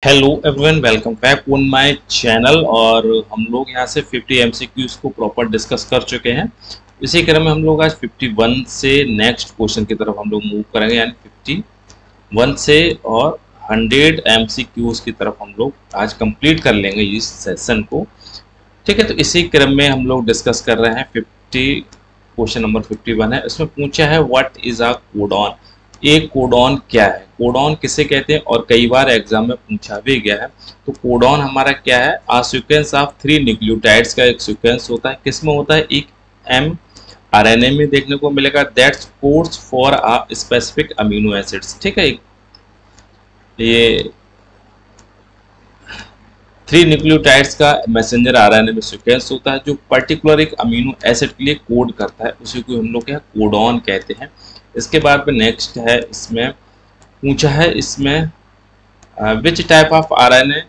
Hello everyone, welcome back on my channel. और हम लोग यहाँ से 50 एमसीक्यूज को प्रॉपर डिस्कस कर चुके हैं। इसी क्रम में हम लोग आज 51 से नेक्स्ट क्वेश्चन की तरफ हम लोग मूव करेंगे, यानी 51 से और 100 एमसीक्यूज की तरफ हम लोग आज कंप्लीट कर लेंगे इस सेशन को। ठीक है, तो इसी क्रम में हम लोग डिस्कस कर रहे हैं 50 क्वेश्चन नंबर 51 है। इसमें पूछा है व्हाट इज अ कोडॉन। एक कोडॉन क्या है, कोडॉन किसे कहते हैं, और कई बार एग्जाम में पूछा भी गया है। तो कोडॉन हमारा क्या है, आ सीक्वेंस ऑफ 3 न्यूक्लियोटाइड्स का एक सीक्वेंस होता है। किसमें होता है, एक एम आरएनए में देखने को मिलेगा, that's codes for a specific amino acids. ठीक है, ये 3 न्यूक्लियोटाइड्स का मैसेंजर आरएनए में सीक्वेंस होता है जो पर्टिकुलर एक अमीनो एसिड के लिए कोड करता है, उसी को हम लोग क्या कोडॉन कहते हैं। इसके बाद में नेक्स्ट है, इसमें पूछा है इसमें which type of RNA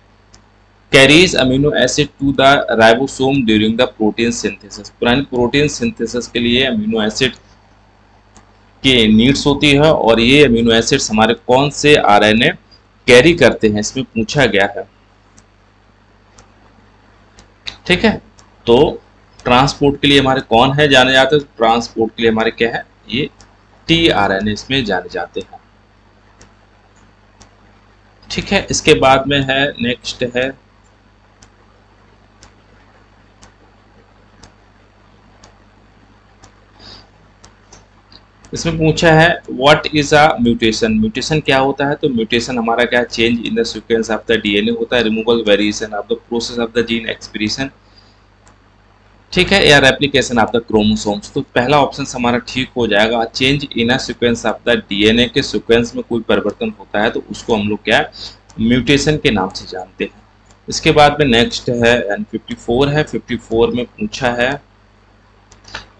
carries amino acid to the ribosome during the protein synthesis. Protein synthesis के लिए अमीनो एसिड की नीड्स होती है, और ये अमीनो एसिड्स हमारे कौन से आरएनए कैरी करते हैं, इसमें पूछा गया है। ठीक है, तो ट्रांसपोर्ट के लिए हमारे कौन है जाने जाते हैं, ट्रांसपोर्ट के लिए हमारे क्या है, ये टी आरएनए इसमें जाने जाते हैं। ठीक है, इसके बाद में है नेक्स्ट है इसमें पूछा है what is a mutation. Mutation क्या होता है, तो म्यूटेशन हमारा क्या, change in the sequence of the DNA होता है, removal variation of the process of the gene expression. ठीक है, या रेप्लिकेशन ऑफ द क्रोमोसोम्स। तो पहला ऑप्शन हमारा ठीक हो जाएगा, change in a sequence of the DNA के सीक्वेंस में कोई परिवर्तन होता है तो उसको हम लोग क्या म्यूटेशन के नाम से जानते हैं। इसके बाद में नेक्स्ट है 54 है। 54 में पूछा है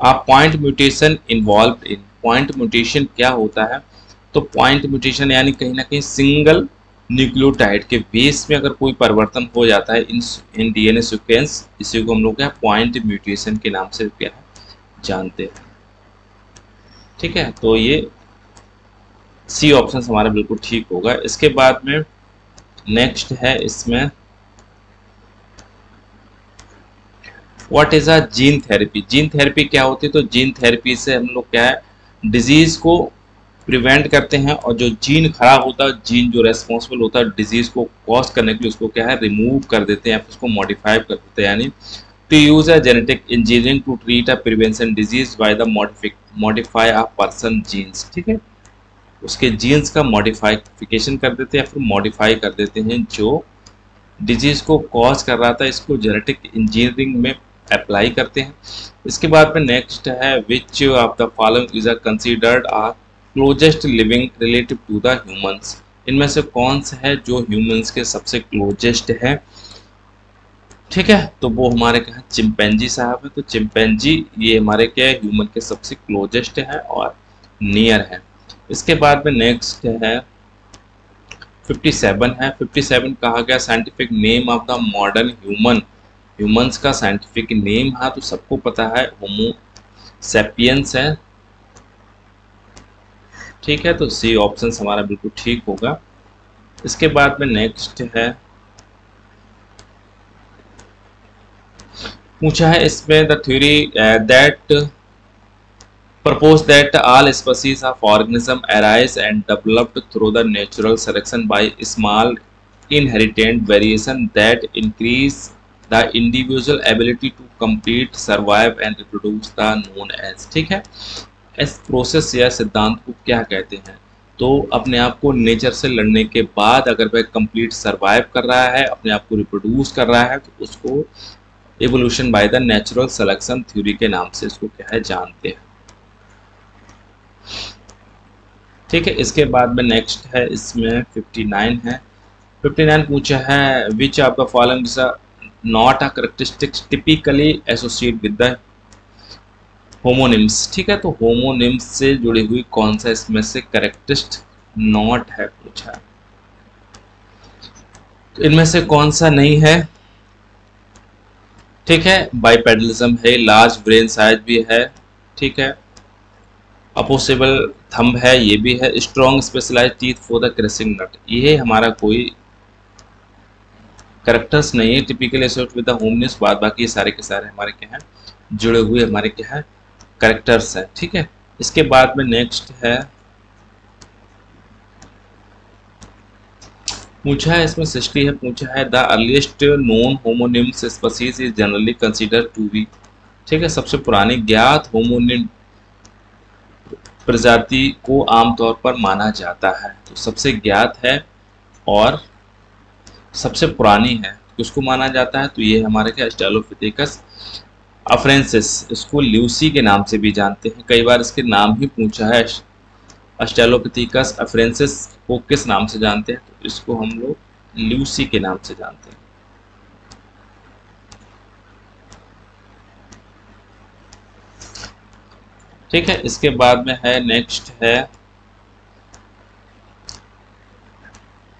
a point mutation involve in. Point mutation क्या होता है, तो पॉइंट म्यूटेशन यानी कहीं ना कहीं सिंगल न्यूक्लियोटाइड के बेस में अगर कोई परिवर्तन हो जाता है इन डीएनए सीक्वेंस, इसी को हम लोग क्या पॉइंट म्यूटेशन के नाम से क्या है जानते हैं। ठीक है, तो ये सी ऑप्शन हमारा बिल्कुल ठीक होगा। इसके बाद में नेक्स्ट है, इसमें what is a gene therapy. Gene therapy क्या होती है, तो जीन थेरेपी से हम लोग क्या है डिजीज को प्रिवेंट करते हैं, और जो जीन खराब होता है, जीन जो रेस्पॉन्सिबल होता है डिजीज को कॉज करने के लिए, उसको क्या है रिमूव कर देते हैं या फिर उसको मॉडिफाई कर देते हैं। यानी to use a genetic engineering to treat a prevention disease by the modify a person genes. ठीक है, उसके जीन्स का मॉडिफिकेशन कर देते हैं या फिर मॉडिफाई कर देते हैं जो डिजीज को कॉज कर रहा था, इसको जेनेटिक इंजीनियरिंग में अप्लाई करते हैं। इसके बाद में नेक्स्ट है which of the following is considered a closest living relative to the humans. इनमें से कौन सा है जो ह्यूमंस के सबसे क्लोजेस्ट है। ठीक है, तो वो हमारे क्या चिंपैंजी साहब है। तो चिंपैंजी ये हमारे क्या है ह्यूमन के सबसे क्लोजेस्ट है और नियर है। इसके बाद में नेक्स्ट है 57 है। 57 कहा गया scientific name of the modern human. Humans का साइंटिफिक नेम है तो सबको पता है होमो सैपियंस है। ठीक है, तो सी ऑप्शन हमारा बिल्कुल ठीक होगा। इसके बाद में नेक्स्ट है पूछा है इसमें the theory that propose that all species of organism arise and developed through the natural selection by small inherent variation that increase the individual ability to compete, survive and reproduce the known as। ठीक है, इस process या सिद्धांत को क्या कहते हैं, तो अपने आप को नेचर से लड़ने के बाद अगर वह कंप्लीट सरवाइव कर रहा है, अपने आप को रिप्रोड्यूस कर रहा है, तो उसको evolution by the natural selection theory के नाम से इसको क्या है जानते हैं। ठीक है, इसके बाद में नेक्स्ट है, इसमें 59 है। 59 पूछा है which of the following is not a characteristics typically associate with the hominins. ठीक है, तो होमोनिम्स से जुड़ी हुई कौन सा इसमें से कैरेक्टरिस्टिक नॉट है पूछा है, तो इनमें से कौन सा नहीं है। ठीक है, बाइपेडलिज्म है, लार्ज ब्रेन साइज भी है। ठीक है, अपोसिबल थंब है, ये भी है, strong specialized teeth for the crushing nut, ये हमारा कोई करेक्टर्स नहीं है typically associated with the hominins, बाद बाकी ये सारे के सारे हमारे क्या हैं, जुड़े हुए हमारे क्या है, करेक्टर्स हैं। ठीक है, इसके बाद में नेक्स्ट है, पूछा है इसमें 60 है, पूछा है the earliest known hominins species is generally consider to be. ठीक है, सबसे पुरानी ज्ञात होमोनिम प्रजाति को आमतौर पर माना जाता है, तो सबसे ज्ञात है और सबसे पुरानी है, किसको माना जाता है, तो ये हमारे क्या, ऑस्ट्रेलोपिथेकस अफ्रेंसिस, इसको ल्यूसी के नाम से भी जानते हैं, कई बार इसके नाम ही पूछा है। ऑस्ट्रेलोपिथेकस अफ्रेंसिस को किस नाम से जानते हैं, तो इसको हम लोग ल्यूसी के नाम से जानते हैं। ठीक है, इसके बाद में है, नेक्स्ट है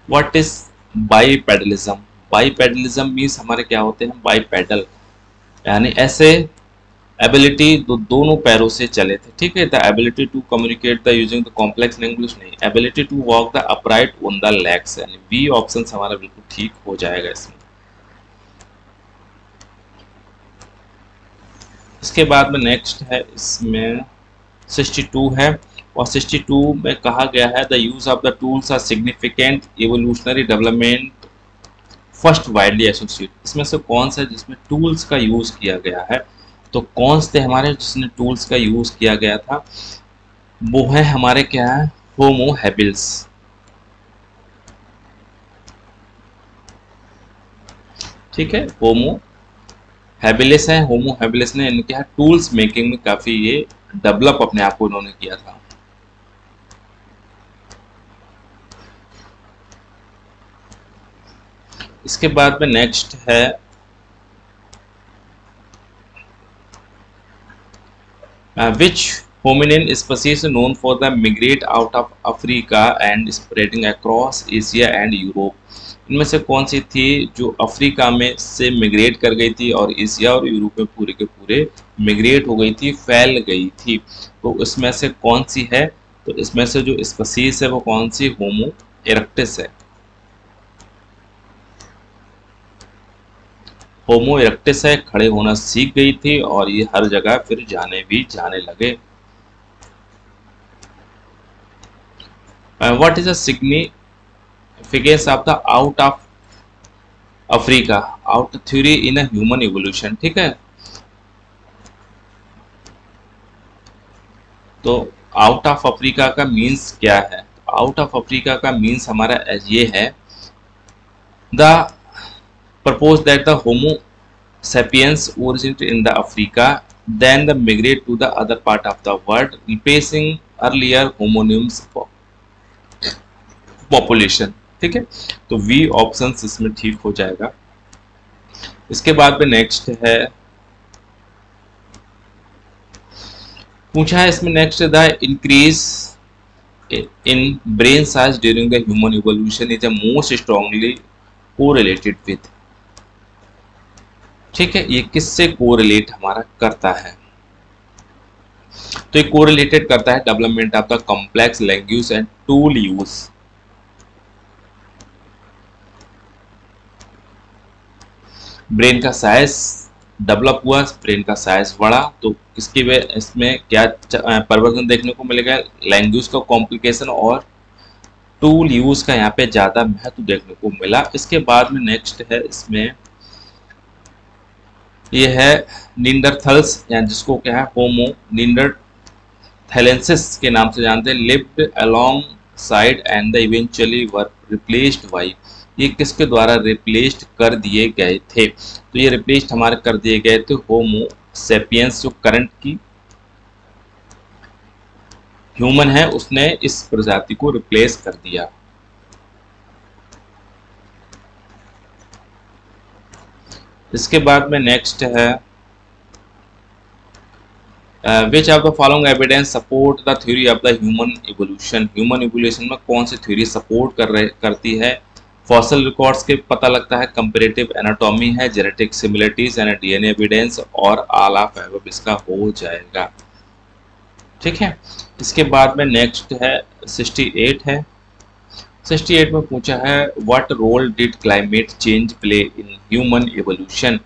व्हाट इज बाईपेडलिज्म। बाईपेडलिज्म मीन्स हमारे क्या होते हैं, बाईपेडल, यानी ऐसे एबिलिटी दोनों पैरों से चले थे। ठीक है, the ability to communicate the using the complex language नहीं, ability to walk the upright on the legs, यानी बी ऑप्शन हमारा बिल्कुल ठीक हो जाएगा इसमें। इसके बाद में नेक्स्ट है, इसमें 62 है, और 62 में कहा गया है the use of the tools are significant evolutionary development first widely associate. इसमें से कौन सा जिसमें टूल्स का यूज किया गया है, तो कौन से हमारे जिसने टूल्स का यूज किया गया था, वो है हमारे क्या है, होमो हैबिल्स। ठीक है, होमो हैबिलिस है, होमो हैबिलिस ने इनके टूल्स मेकिंग में काफी ये डेवलप अपने आप को इन्होंने किया था। इसके बाद में नेक्स्ट है, which hominin species known for the migrate out of Africa and spreading across Asia and Europe। इनमें से कौन सी थी जो अफ्रीका में से मिग्रेट कर गई थी और एशिया और यूरोप में पूरे के पूरे मिग्रेट हो गई थी, फैल गई थी, तो इसमें से कौन सी है, तो इसमें से जो स्पीसीज है वो कौन सी, होमो इरेक्टिस है। होमो इरेक्टिस है, खड़े होना सीख गई थी और ये हर जगह फिर जाने लगे। What is the significance of the out of Africa out theory in a human evolution. ठीक है, तो आउट ऑफ अफ्रीका का मीन्स क्या है, आउट ऑफ अफ्रीका का मीन्स हमारा ये है, the propose that the homo sapiens originated in the Africa, then the migrate to the other part of the world, replacing earlier homonyms population। ठीक है, तो V ऑप्शन इसमें ठीक हो जाएगा। इसके बाद में नेक्स्ट है, पूछा है इसमें next, the increase in brain size during the human evolution is most strongly correlated with. ठीक है, ये किससे कोरिलेट हमारा करता है, तो ये कोरिलेटेड करता है development of the complex language and tool use. Brain का साइज डेवलप हुआ, ब्रेन का साइज बढ़ा, तो इसकी वजह इसमें क्या परिवर्तन देखने को मिलेगा, लैंग्वेज का कॉम्प्लिकेशन और टूल यूज का यहाँ पे ज्यादा महत्व देखने को मिला। इसके बाद में नेक्स्ट है, इसमें ये है निंडरथल्स, या जिसको क्या है, होमो निंडरथैलेंसिस के नाम से जानते हैं, lived along side and the eventually were replaced by. ये किसके द्वारा रिप्लेस्ड कर दिए गए थे, तो ये रिप्लेस्ड हमारे कर दिए गए थे होमो सेपियंस, जो करंट की ह्यूमन है उसने इस प्रजाति को रिप्लेस कर दिया। इसके बाद में नेक्स्ट है, which of the following evidence support the theory of the human evolution. Human evolution में कौन सी थ्योरी सपोर्ट करती है, फॉसल रिकॉर्ड्स के पता लगता है, कंपैरेटिव एनाटॉमी है, genetic similarities and DNA evidence, और ऑल ऑफ एबव इसका हो जाएगा। ठीक है, इसके बाद में नेक्स्ट है 68 है, 68 में पूछा है what role did climate change play in human evolution.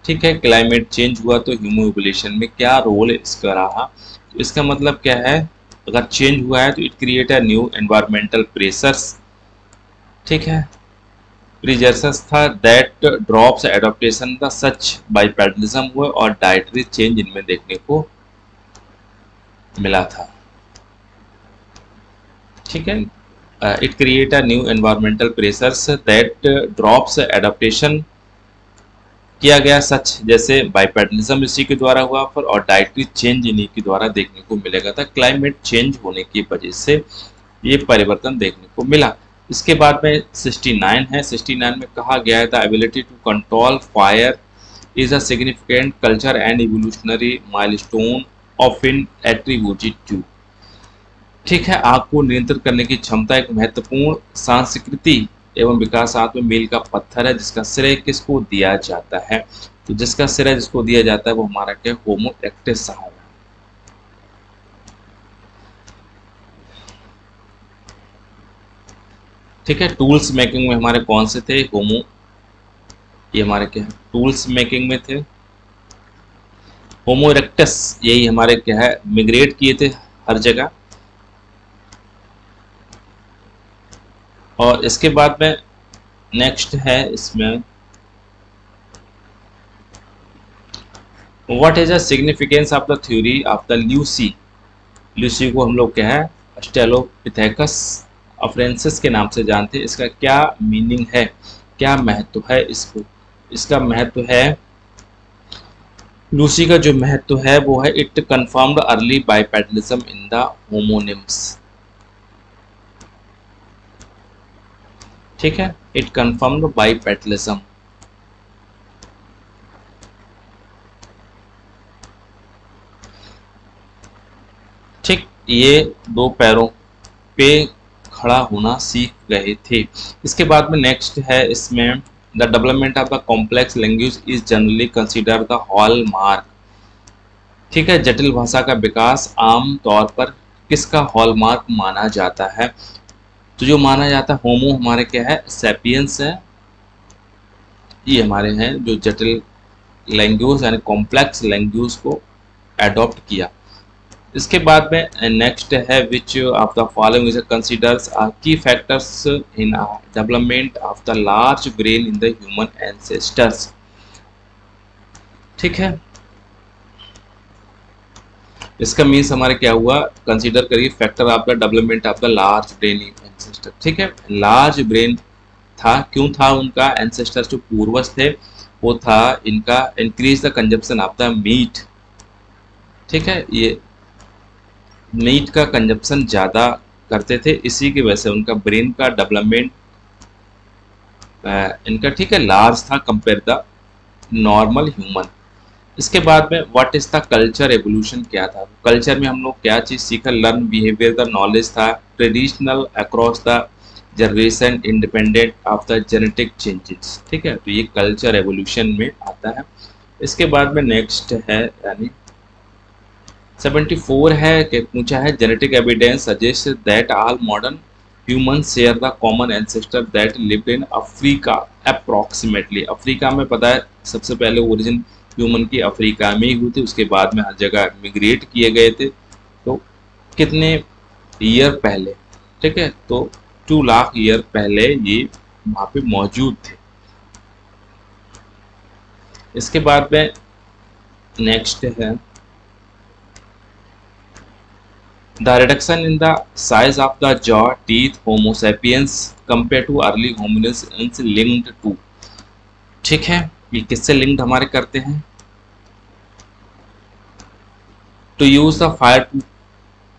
ठीक है, क्लाइमेट चेंज हुआ तो ह्यूमन एवोल्यूशन में क्या रोल इसका रहा। तो इसका मतलब क्या है, अगर चेंज हुआ है तो it create a new environmental pressures. ठीक है, प्रीजर्सस था दैट ड्रॉप्स एडॉप्टेशन का सच बाइपेडलिज्म हुआ और डाइटरी चेंज इनमें देखने को मिला था। ठीक है, it create a new environmental pressures that drops adaptation किया गया सच, जैसे बाइपेडलिज्म इसी के द्वारा हुआ पर और डाइटरी चेंज इन्हीं के द्वारा देखने को मिलेगा था। क्लाइमेट चेंज होने की वजह से ये परिवर्तन देखने को मिला। इसके बाद में 69 है। 69 में कहा गया है the ability to control fire is a significant culture and evolutionary milestone of in attributed to. ठीक है, आग को नियंत्रित करने की क्षमता एक महत्वपूर्ण सांस्कृति एवं विकासात्मक मील का पत्थर है जिसका श्रेय किसको दिया जाता है। तो जिसका श्रेय जिसको दिया जाता है वो हमारा क्या, होमो इरेक्टस साहब है। ठीक है, टूल्स मेकिंग में हमारे कौन से थे, होमो, ये हमारे क्या है, टूल्स मेकिंग में थे। होमो इरेक्टस यही हमारे क्या है, मिग्रेट किए थे हर जगह। और इसके बाद में नेक्स्ट है इसमें what is the significance of the theory of the Lucy. Lucy को हम लोग क्या है, ऑस्ट्रेलोपिथेकस अफ्रेंसिस के नाम से जानते हैं। इसका क्या मीनिंग है, क्या महत्व है इसको, इसका महत्व है, लूसी का जो महत्व है वो है it confirmed early bipedalism in the hominins. ठीक है, इट कंफर्म्ड बाइपेडलिज्म। ठीक, ये दो पैरों पे खड़ा होना सीख गए थे। इसके बाद में नेक्स्ट है इसमें the development of the complex language is generally consider the hallmark. ठीक है, जटिल भाषा का विकास आम तौर पर किसका हॉलमार्क माना जाता है। तो जो माना जाता है होमो हमारे क्या है, सैपियंस है, ये हमारे हैं जो जटिल लैंग्वेज यानी कॉम्प्लेक्स लैंग्वेज को एडॉप्ट किया। इसके बाद में नेक्स्ट है which of the following is considers key factors in development of the large brain in the human ancestors. ठीक है, इसका मीन्स हमारे क्या हुआ, कंसीडर करिए factor of the development of the large brain ancestor. ठीक है, लार्ज ब्रेन था, क्यों था उनका, एंसेस्टर जो पूर्वज थे वो था इनका increase the consumption of the meat. ठीक है, ये मीट का कंजप्शन ज़्यादा करते थे, इसी की वजह से उनका ब्रेन का डेवलपमेंट इनका ठीक है लार्ज था कंपेयर द नॉर्मल ह्यूमन। इसके बाद में what is the culture evolution क्या था, कल्चर में हम लोग क्या चीज़ सीखा, लर्न बिहेवियर द नॉलेज था, traditional across the generation independent of the genetic changes. ठीक है, तो ये कल्चर एवोल्यूशन में आता है। इसके बाद में नेक्स्ट है यानी 74 है कि पूछा है genetic evidence suggest that all modern human share the common ancestor that lived in Africa approximately. Africa में पता है सबसे पहले ओरिजिन ह्यूमन की अफ्रीका में ही हुई थी, उसके बाद में हर जगह मिग्रेट किए गए थे। तो कितने ईयर पहले, ठीक है, तो 2 लाख ईयर पहले ये वहाँ पे मौजूद थे। इसके बाद में नेक्स्ट है the reduction in the size of the jaw teeth Homo sapiens compare to early hominids linked to. ठीक है, ये किससे लिंक्ड हमारे करते हैं, to use the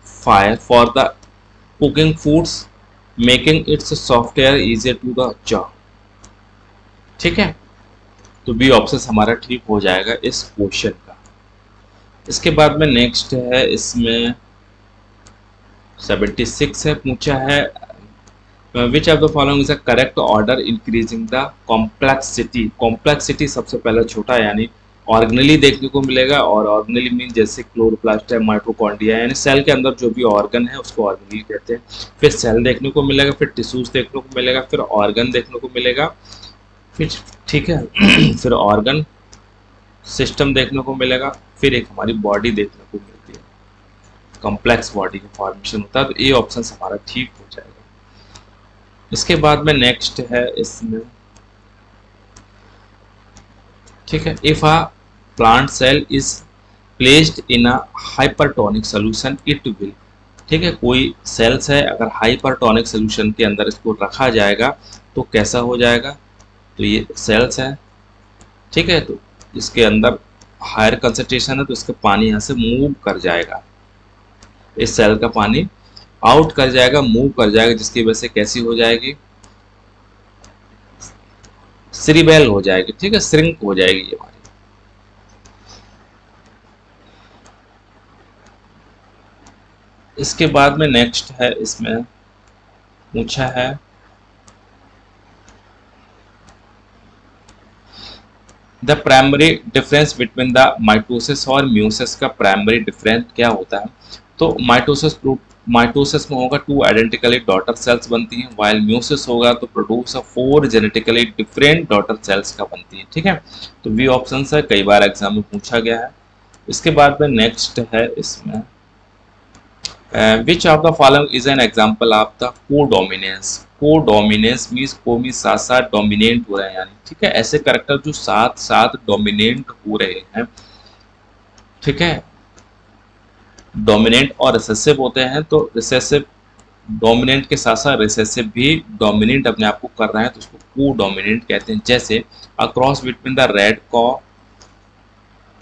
fire for the cooking foods making its software easier to the jaw. ठीक है, तो बी ऑप्शन हमारा ठीक हो जाएगा इस क्वेश्चन का। इसके बाद में नेक्स्ट है इसमें 76 है, पूछा है which of the following is a correct order increasing the complexity. Complexity सबसे पहले छोटा यानी ऑर्गेनली देखने को मिलेगा, और ऑर्गेनली मीन जैसे क्लोरोप्लास्ट है, माइटोकॉन्ड्रिया, यानी सेल के अंदर जो भी ऑर्गन है उसको ऑर्गेनली कहते हैं। फिर सेल देखने को मिलेगा, फिर टिश्यूज देखने को मिलेगा, फिर ऑर्गन देखने को मिलेगा, फिर ठीक है फिर ऑर्गन सिस्टम देखने को मिलेगा, फिर एक हमारी बॉडी देखने को मिलती है, कॉम्प्लेक्स बॉडी का फॉर्मेशन होता है। तो ये ऑप्शन हमारा ठीक हो जाएगा। इसके बाद में नेक्स्ट है इसमें, ठीक है, if a plant cell is placed in a hypertonic solution it will, ठीक है, कोई सेल्स है अगर हाइपरटोनिक सोल्यूशन के अंदर इसको रखा जाएगा तो कैसा हो जाएगा। तो ये सेल्स है, ठीक है, तो इसके अंदर हायर कंसंट्रेशन है तो इसका पानी यहाँ से मूव कर जाएगा, इस सेल का पानी आउट कर जाएगा, मूव कर जाएगा, जिसकी वजह से कैसी हो जाएगी, श्रिवेल हो जाएगी, ठीक है, श्रिंक हो जाएगी ये हमारी। इसके बाद में नेक्स्ट है, इसमें पूछा है the primary difference between the mitosis और म्यूसिस का प्राइमरी डिफरेंस क्या होता है। तो माइटोसिस में होगा 2 आइडेंटिकली डॉटर सेल्स बनती हैं, वाइल म्यूसिस होगा तो produce 4 genetically different daughter cells का बनती है, ठीक है। तो वी ऑप्शन है, कई बार एग्जाम में पूछा गया है। इसके बाद में नेक्स्ट है इसमें विच of the following is an example of the codominance. Codominance means को भी साथ साथ डोमिनेंट हो रहे हैं, यानी ठीक है, ऐसे कैरेक्टर जो साथ साथ डोमिनेंट हो रहे हैं, ठीक है, डोमिनेंट और रिसेसिव होते हैं। तो रिसेसिव डोमिनेंट के साथ साथ रिसेसिव भी डोमिनेंट अपने आप को कर रहे हैं, तो उसको कोडोमिनेंट कहते हैं। जैसे a cross between the red कॉ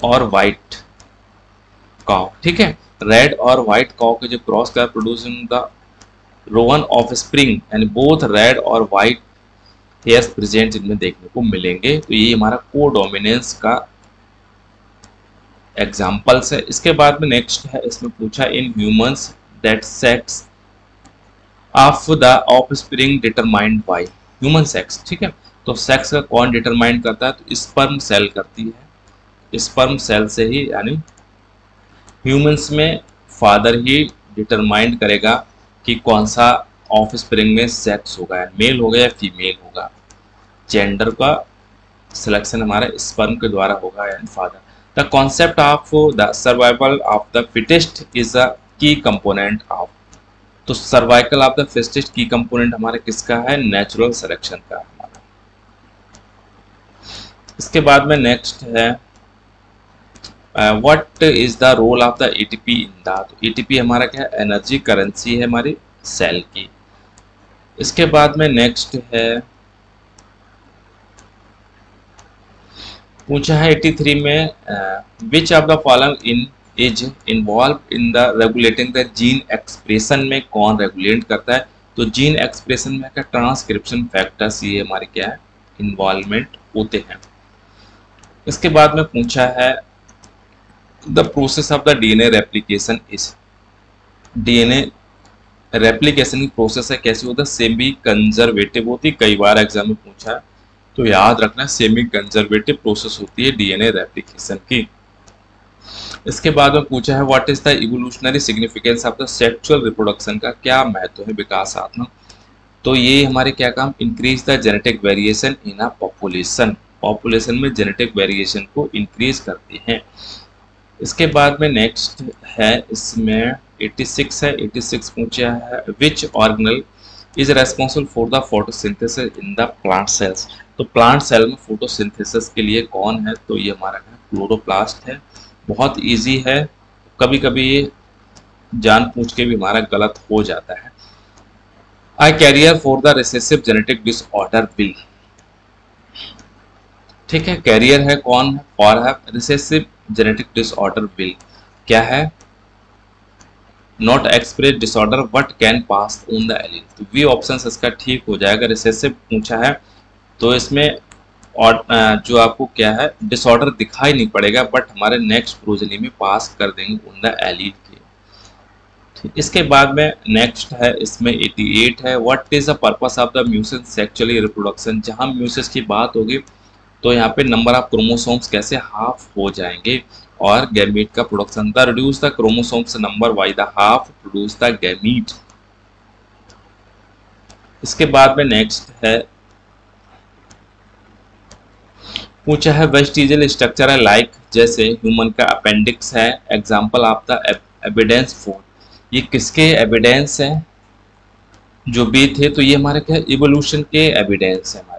और वाइट कॉ, ठीक है, रेड और व्हाइट कॉ के जो क्रॉस कर producing the Rowan of spring, यानी बोथ रेड और व्हाइट हेयर्स प्रेजेंट इनमें देखने को मिलेंगे। तो ये हमारा कोडोमिनेंस का एग्जांपल्स है। इसके बाद में नेक्स्ट है, इसमें पूछा in humans that sex of the offspring determined by human sex, ठीक है, तो सेक्स का कौन डिटरमाइन करता है, तो स्पर्म सेल करती है, स्पर्म सेल से ही, यानी ह्यूमंस में फादर ही डिटरमाइन करेगा कि कौन सा ऑफ स्प्रिंग में सेक्स होगा, मेल होगा या फीमेल होगा। जेंडर का सिलेक्शन हमारा स्पर्म के द्वारा होगा, यानी father. The concept of the survival of the fittest is a की कंपोनेंट ऑफ, तो सर्वाइवल ऑफ द फिटेस्ट की कंपोनेंट हमारा किसका है, नेचुरल सिलेक्शन का हमारा। इसके बाद में नेक्स्ट है what is the role of the ATP in the, तो एटीपी हमारा क्या है, एनर्जी करेंसी है हमारी सेल की। इसके बाद में नेक्स्ट है, पूछा है 83 में विच of the following in is involve in the regulating the gene expression, में कौन रेगुलेट करता है, तो जीन एक्सप्रेशन में क्या ट्रांसक्रिप्शन फैक्टर्स ये हमारे क्या है, इन्वॉल्वमेंट होते हैं। इसके बाद में पूछा है the process of the DNA replication is, DNA replication की प्रोसेस है कैसी होता है, सेमी कंजर्वेटिव होती है, कई बार एग्जाम में पूछा है, तो याद रखना सेमी कंजर्वेटिव प्रोसेस होती है डीएनए रेप्लिकेशन की। इसके बाद में पूछा है what is the evolutionary significance of the sexual reproduction, का क्या महत्व है विकासात्मक, तो ये हमारे क्या काम, increase the genetic variation in a population, population में जेनेटिक वेरिएशन को इंक्रीज करती हैं। इसके बाद में नेक्स्ट है, इसमें 86 है, 86 पूछा है विच organelle is responsible for the photosynthesis in the plant cells, तो प्लांट सेल में फोटोसिंथेसिस के लिए कौन है, तो ये हमारा क्लोरोप्लास्ट है। बहुत इजी है, कभी कभी ये जान पूछ के भी हमारा गलत हो जाता है। A carrier for the recessive genetic disorder will, ठीक है, कैरियर है कौन है, फॉर है रिसेसिव जेनेटिक डिसऑर्डर विल क्या है, not express disorder but can pass on the allele, तो वी ऑप्शन इसका ठीक हो जाएगा। रिसेसिव पूछा है तो इसमें और जो आपको क्या है, डिसऑर्डर दिखाई नहीं पड़ेगा बट हमारे नेक्स्ट प्रोजेनी में पास कर देंगे ऑन द एलील के। इसके बाद में नेक्स्ट है, इसमें 88 है what is the purpose of the meiosis sexually reproduction, जहां म्यूसिस की बात होगी तो यहाँ पे नंबर ऑफ क्रोमोसोम्स कैसे हाफ हो जाएंगे और गैमीट का production, the reduce the chromosomes number by the half produce the gamete. इसके बाद में नेक्स्ट है, पूछा है वेस्टिजियल स्ट्रक्चर है लाइक, जैसे ह्यूमन का अपेंडिक्स है, example of the evidence for, ये किसके एविडेंस है जो भी थे, तो ये हमारे क्या इवोल्यूशन के एविडेंस है हमारे।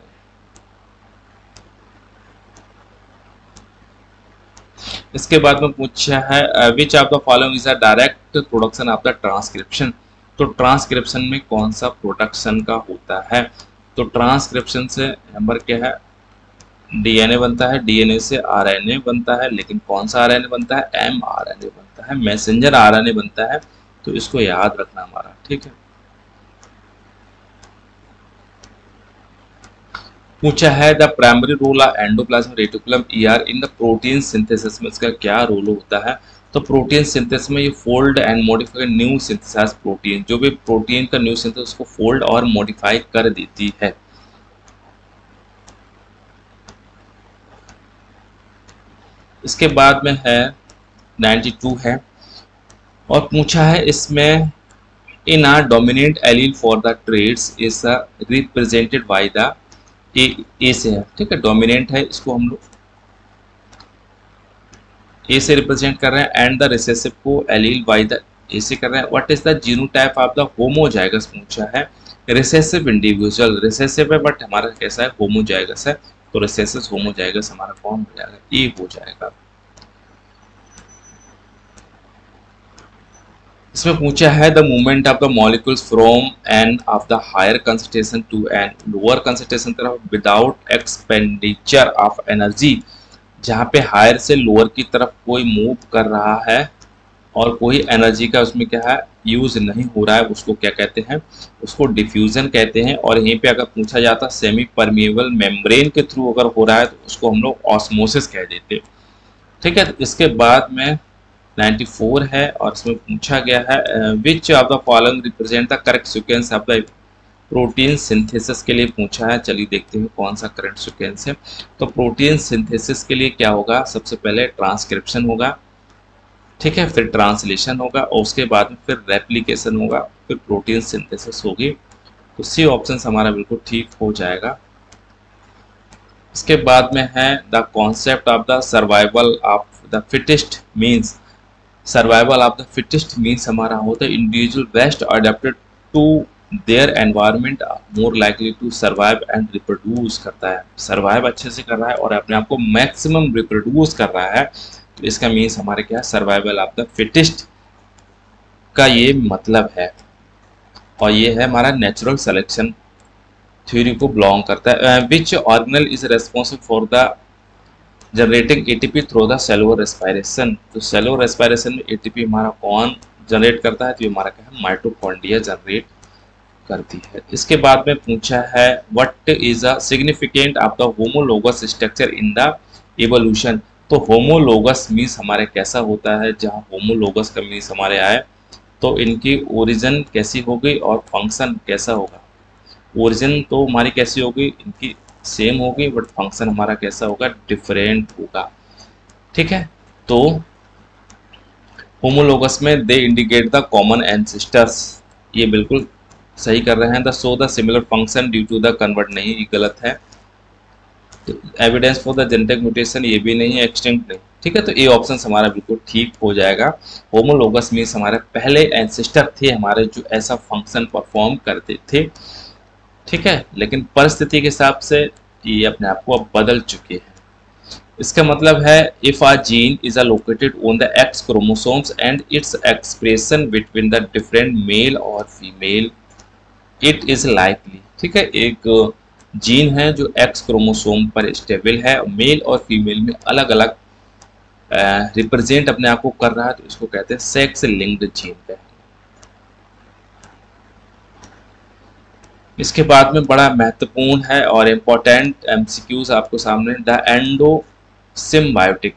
इसके बाद में पूछा है which of the following is a direct production of the transcription, तो ट्रांसक्रिप्शन में कौन सा प्रोडक्शन का होता है, तो ट्रांसक्रिप्शन से नंबर क्या है, डीएनए बनता है, डीएनए से आरएनए बनता है, लेकिन कौन सा आरएनए बनता है, एमआरएनए बनता है, मैसेंजर आरएनए बनता है, तो इसको याद रखना हमारा, ठीक है। पूछा है the primary role of endoplasm reticulum ER in the protein synthesis में इसका क्या रोल होता है, तो प्रोटीन सिंथेसिस में ये fold and modify new synthesize protein, जो भी प्रोटीन का न्यू सिंथेसिस उसको फोल्ड और मॉडिफाई कर देती है। इसके बाद में है 92 है, और पूछा है इसमें in a dominant allele for the traits is represented by the A से है, ठीक है, डोमिनेंट है, इसको हम लोग ए से रिप्रेजेंट कर रहे हैं, एंड द रिसेसिव को एलील बाय द ए से कर रहे हैं। What is the genotype of the homozygous, पूछा है रिसेसिव इंडिविजुअल, रिसेसिव है बट हमारा कैसा है, होमोजाइगस है, तो रिसेसिव होमोजाइगस हमारा कौन हो जाएगा, ए हो जाएगा। इसमें पूछा है the movement of the molecules from an of the higher concentration to an lower concentration तरफ विदाउट एक्सपेंडिचर ऑफ एनर्जी, जहाँ पे हायर से लोअर की तरफ कोई मूव कर रहा है और कोई एनर्जी का उसमें क्या है यूज नहीं हो रहा है, उसको क्या कहते हैं, उसको डिफ्यूजन कहते हैं। और यहीं पे अगर पूछा जाता सेमी परमिएबल मेम्ब्रेन के थ्रू अगर हो रहा है तो उसको हम लोग ऑस्मोसिस कह देते, ठीक है। इसके बाद में 94 है, और इसमें पूछा गया है which of the following represent the correct sequence of the protein synthesis के लिए पूछा है। चलिए देखते हैं कौन सा करेक्ट सीक्वेंस है। तो प्रोटीन सिंथेसिस के लिए क्या होगा, सबसे पहले ट्रांसक्रिप्शन होगा, ठीक है, फिर ट्रांसलेशन होगा, और उसके बाद में फिर रेप्लिकेशन होगा, फिर प्रोटीन सिंथेसिस होगी। तो सी ऑप्शन हमारा बिल्कुल ठीक हो जाएगा। इसके बाद में है the concept of the survival of the fittest means, survival of the fittest means हमारा होता है individual best adapted to their environment more likely to survive and reproduce करता है, सर्वाइव अच्छे से कर रहा है और अपने आप को मैक्सिमम रिप्रोड्यूस कर रहा है, तो इसका मीन्स हमारे क्या है, सर्वाइवल ऑफ द फिटेस्ट का ये मतलब है। और ये है हमारा नेचुरल सिलेक्शन थ्योरी को बिलोंग करता है। विच organelle is responsible for the generating ATP through the cellular respiration, तो सेलुलर रेस्पिरेशन में एटीपी हमारा कौन जनरेट करता है, तो ये हमारा क्या है, माइटोकॉन्ड्रिया जनरेट करती है। इसके बाद में पूछा है what is a significant of the homologous structure in the evolution, तो होमोलोगस मीन्स हमारे कैसा होता है, जहाँ होमोलोगस का मीन्स हमारे आए तो इनकी ओरिजिन कैसी होगी और फंक्शन कैसा होगा। ओरिजिन तो हमारी कैसी होगी, इनकी सेम होगी, बट फंक्शन हमारा कैसा होगा, डिफरेंट होगा, ठीक है। तो होमोलोगस में they indicate the common ancestors, ये बिल्कुल सही कर रहे हैं। The show the similar function due to the convert, नहीं, ये गलत है। Evidence for the genetic mutation, ये भी नहीं है, एक्सटिंक्ट नहीं, ठीक है। तो ये ऑप्शन हमारा बिल्कुल ठीक हो जाएगा। होमोलोगस मीन्स हमारे पहले एंसेस्टर थे हमारे जो ऐसा फंक्शन परफॉर्म करते थे, ठीक है, लेकिन परिस्थिति के हिसाब से ये अपने आप को अब बदल चुके हैं। इसका मतलब है if a gene is located on the X chromosomes and its expression between the different male और फीमेल, इट इज लाइकली, ठीक है, एक जीन है जो एक्स क्रोमोसोम पर स्टेबल है, मेल और फीमेल में अलग अलग रिप्रेजेंट अपने आप को कर रहा है, तो इसको कहते हैं सेक्स लिंक्ड जीन है। इसके बाद में बड़ा महत्वपूर्ण है और इम्पोर्टेंट एमसीक्यूज आपको सामने, the endosymbiotic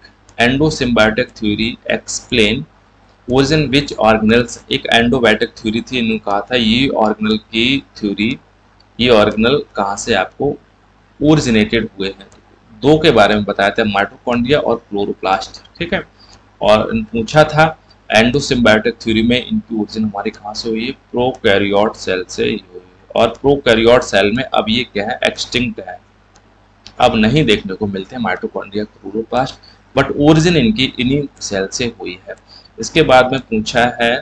theory explain origin which organelles, एक एंडोबायोटिक थ्योरी थी, इन्होंने कहा था ये ऑर्गेनल की थ्योरी, ये ऑर्गेनल कहाँ से आपको ओरिजिनेटेड हुए हैं, दो के बारे में बताया था, माइटोकॉन्ड्रिया और क्लोरोप्लास्ट, ठीक है। और पूछा था एंडोसिम्बायोटिक थ्योरी में इनकी ओरिजिन हमारी कहाँ से हुई है, प्रोकैरियोट सेल से ही हुई है। और प्रोकैरियोट सेल में अब ये क्या है, एक्सटिंक्ट है, अब नहीं देखने को मिलते हैं माइटोकॉन्ड्रिया क्लोरोप्लास्ट, बट ओरिजिन इनकी इन्हीं सेल से हुई है। इसके बाद में पूछा है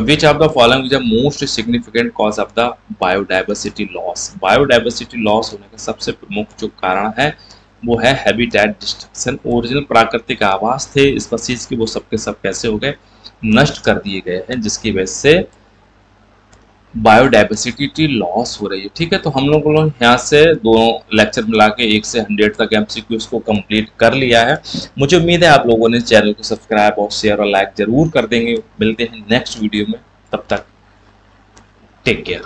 which of the following is the most significant cause of the biodiversity loss. Biodiversity loss होने का सबसे प्रमुख जो कारण है वो है हैबिटेट डिस्ट्रक्शन। ओरिजिनल प्राकृतिक आवास थे स्पीशीज की, वो सबके सब कैसे हो गए, नष्ट कर दिए गए हैं, जिसकी वजह से बायोडाइवर्सिटी लॉस हो रही है, ठीक है। तो हम लोग यहाँ से दोनों लेक्चर मिला के 1 से 100 तक एमसीक्यूज को कंप्लीट कर लिया है। मुझे उम्मीद है आप लोगों ने चैनल को सब्सक्राइब और शेयर और लाइक जरूर कर देंगे। मिलते हैं नेक्स्ट वीडियो में, तब तक टेक केयर।